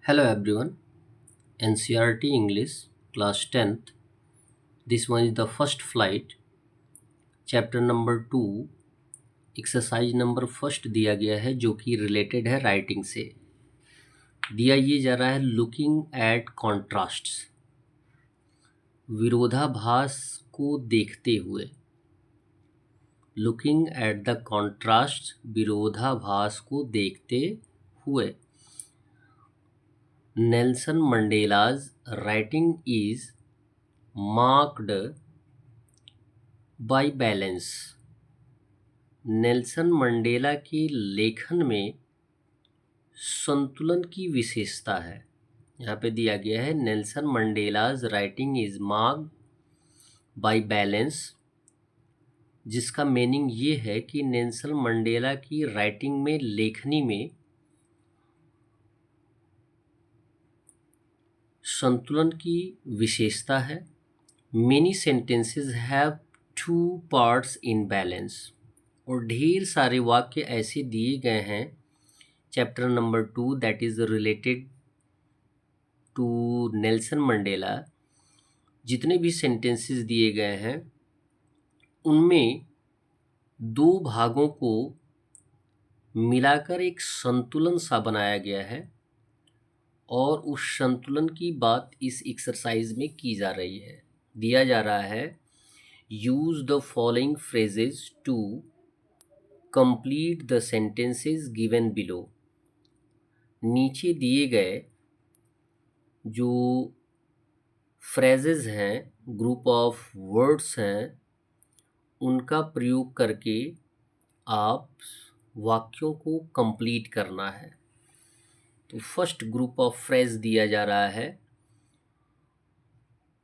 Hello everyone, NCRT English, class 10th. This one is the first flight, chapter number 2, exercise number first दिया गया है जो कि related है राइटिंग से। दिया ये जा रहा है लुकिंग एट कॉन्ट्रास्ट्स, विरोधाभास को देखते हुए। लुकिंग एट द कॉन्ट्रास्ट, विरोधाभास को देखते हुए। Nelson Mandela's writing is marked by balance. Nelson Mandela के लेखन में संतुलन की विशेषता है। यहाँ पे दिया गया है Nelson Mandela's writing is marked by balance, जिसका मीनिंग ये है कि नेल्सन मंडेला की राइटिंग में, लेखनी में संतुलन की विशेषता है। Many sentences have two parts in balance, और ढेर सारे वाक्य ऐसे दिए गए हैं chapter number 2 that is related to Nelson Mandela. जितने भी सेंटेंसेस दिए गए हैं उनमें दो भागों को मिलाकर एक संतुलन सा बनाया गया है, और उस संतुलन की बात इस एक्सरसाइज में की जा रही है। दिया जा रहा है use the following phrases to complete the sentences given below. नीचे दिए गए जो फ्रेजेस हैं, ग्रुप ऑफ वर्ड्स हैं, उनका प्रयोग करके आप वाक्यों को कंप्लीट करना है। तो फर्स्ट ग्रुप ऑफ फ्रेज दिया जा रहा है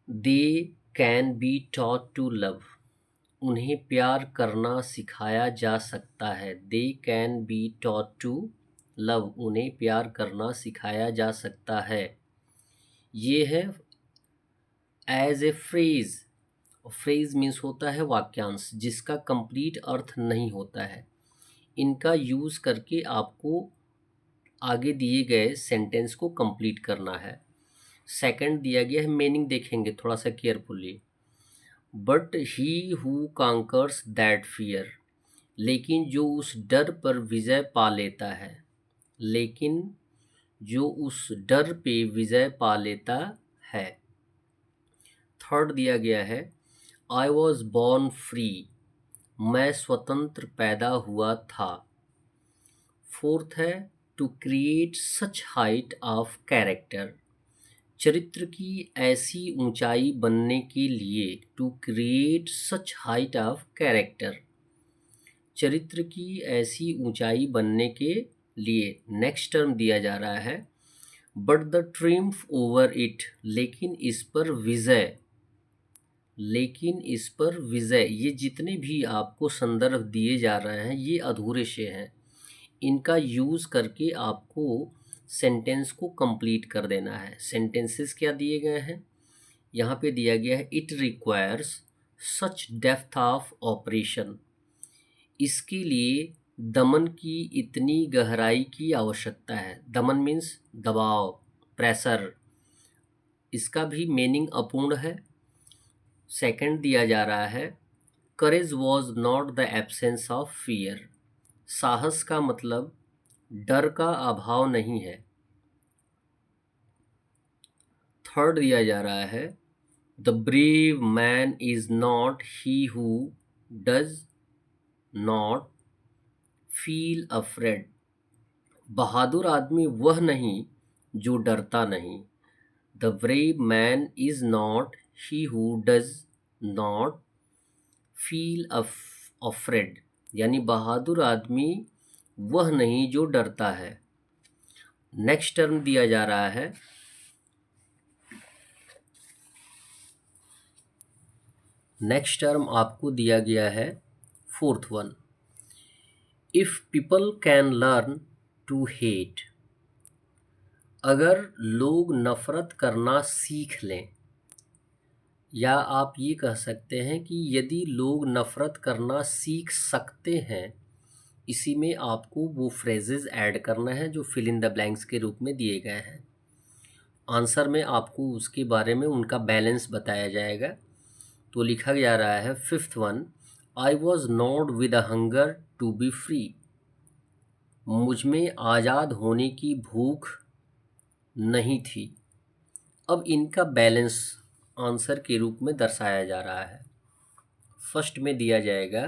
they can be taught to love. उन्हें प्यार करना सिखाया जा सकता है। They can be taught to love, उन्हें प्यार करना सिखाया जा सकता है। ये है as a phrase. Phrase means होता है वाक्यांश जिसका कंप्लीट अर्थ नहीं होता है। इनका यूज करके आपको आगे दिए गए सेंटेंस को कंप्लीट करना है। सेकंड दिया गया है, मीनिंग देखेंगे थोड़ा सा carefully. But he who conquers that fear, लेकिन जो उस डर पर विजय पा लेता है। लेकिन जो उस डर पे विजय पा लेता है। थर्ड दिया गया है आई वॉज बॉर्न फ्री, मैं स्वतंत्र पैदा हुआ था। फोर्थ है to create such height of character, चरित्र की ऐसी ऊंचाई बनने के लिए। To create such height of character, चरित्र की ऐसी ऊंचाई बनने के लिए। नेक्स्ट टर्म दिया जा रहा है but the triumph over it, लेकिन इस पर विजय। लेकिन इस पर विजय, ये जितने भी आपको संदर्भ दिए जा रहे हैं ये अधूरे से हैं। इनका यूज़ करके आपको सेंटेंस को कंप्लीट कर देना है। सेंटेंसेस क्या दिए गए हैं, यहाँ पे दिया गया है it requires such depth of operation, इसके लिए दमन की इतनी गहराई की आवश्यकता है। दमन मीन्स दबाव, प्रेशर, इसका भी मीनिंग अपूर्ण है। सेकंड दिया जा रहा है courage was not the absence of fear, साहस का मतलब डर का अभाव नहीं है। थर्ड दिया जा रहा है the brave man is not he who does not feel afraid, बहादुर आदमी वह नहीं जो डरता नहीं। The brave man is not he who does not feel afraid, यानी बहादुर आदमी वह नहीं जो डरता है। नेक्स्ट टर्म दिया जा रहा है नेक्स्ट टर्म आपको दिया गया है fourth one, if people can learn to hate, अगर लोग नफरत करना सीख लें। या आप ये कह सकते हैं कि यदि लोग नफरत करना सीख सकते हैं, इसी में आपको वो फ्रेजेस ऐड करना है जो फिल इन द ब्लैंक्स के रूप में दिए गए हैं। आंसर में आपको उसके बारे में उनका बैलेंस बताया जाएगा। तो लिखा जा रहा है fifth one, I was not with a hunger to be free. मुझ में आज़ाद होने की भूख नहीं थी। अब इनका बैलेंस आंसर के रूप में दर्शाया जा रहा है। फर्स्ट में दिया जाएगा,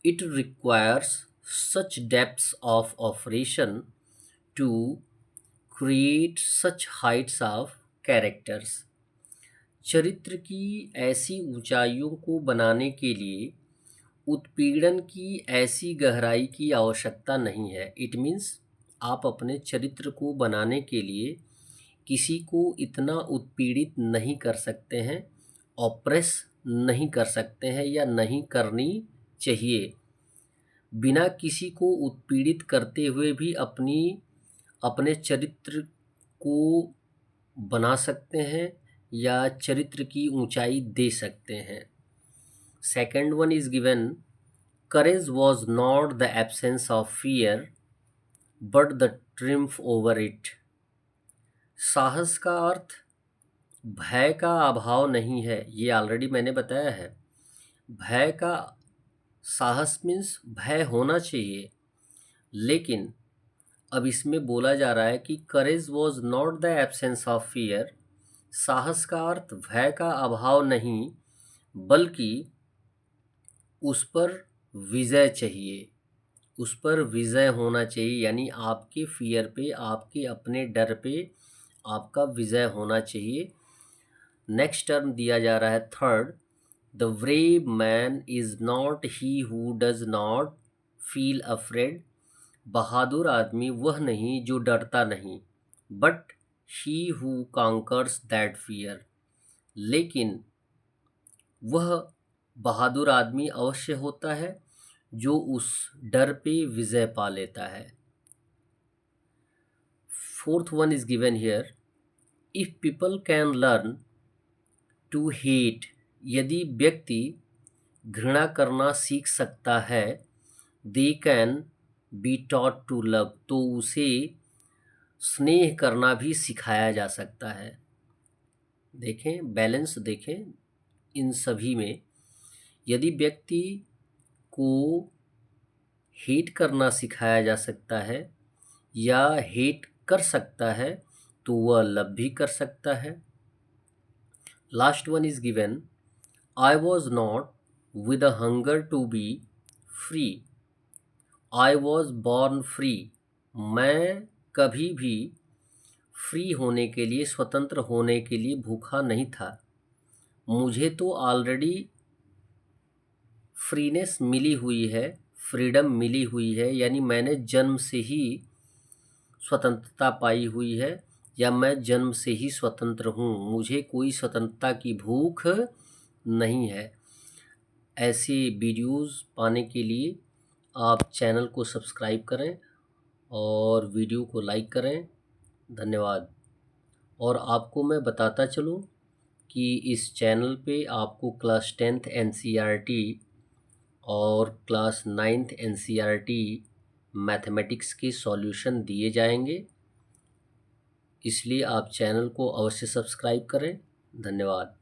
it requires such depths of oppression to create such heights of characters. चरित्र की ऐसी ऊंचाइयों को बनाने के लिए उत्पीड़न की ऐसी गहराई की आवश्यकता नहीं है। इट मीन्स आप अपने चरित्र को बनाने के लिए किसी को इतना उत्पीड़ित नहीं कर सकते हैं, ऑप्रेस नहीं कर सकते हैं या नहीं करनी चाहिए। बिना किसी को उत्पीड़ित करते हुए भी अपने चरित्र को बना सकते हैं या चरित्र की ऊंचाई दे सकते हैं। Second one is given, courage was not the absence of fear but the triumph over it. साहस का अर्थ भय का अभाव नहीं है, ये ऑलरेडी मैंने बताया है। भय का, साहस मीन्स भय होना चाहिए, लेकिन अब इसमें बोला जा रहा है कि courage was not the absence of fear. साहस का अर्थ भय का अभाव नहीं, बल्कि उस पर विजय चाहिए, उस पर विजय होना चाहिए। यानी आपके फियर पे, आपके अपने डर पे आपका विजय होना चाहिए। नेक्स्ट टर्म दिया जा रहा है third, the brave man is not he who does not feel afraid. बहादुर आदमी वह नहीं जो डरता नहीं, but he who conquers that fear. लेकिन वह बहादुर आदमी अवश्य होता है जो उस डर पे विजय पा लेता है। Fourth one is given here, if people can learn to hate. यदि व्यक्ति घृणा करना सीख सकता है, they can be taught to love. तो उसे स्नेह करना भी सिखाया जा सकता है। देखें, बैलेंस देखें इन सभी में। यदि व्यक्ति को हेट करना सिखाया जा सकता है या हेट कर सकता है, तो वह लव भी कर सकता है। Last one is given, I was not with a hunger to be free. I was born free. मैं कभी भी फ्री होने के लिए, स्वतंत्र होने के लिए भूखा नहीं था। मुझे तो ऑलरेडी फ्रीनेस मिली हुई है, फ्रीडम मिली हुई है, यानी मैंने जन्म से ही स्वतंत्रता पाई हुई है या मैं जन्म से ही स्वतंत्र हूँ। मुझे कोई स्वतंत्रता की भूख नहीं है। ऐसे वीडियोस पाने के लिए आप चैनल को सब्सक्राइब करें और वीडियो को लाइक करें। धन्यवाद। और आपको मैं बताता चलूँ कि इस चैनल पे आपको क्लास 10th एनसीईआरटी और क्लास 9th एनसीईआरटी मैथमेटिक्स के सॉल्यूशन दिए जाएंगे, इसलिए आप चैनल को अवश्य सब्सक्राइब करें। धन्यवाद।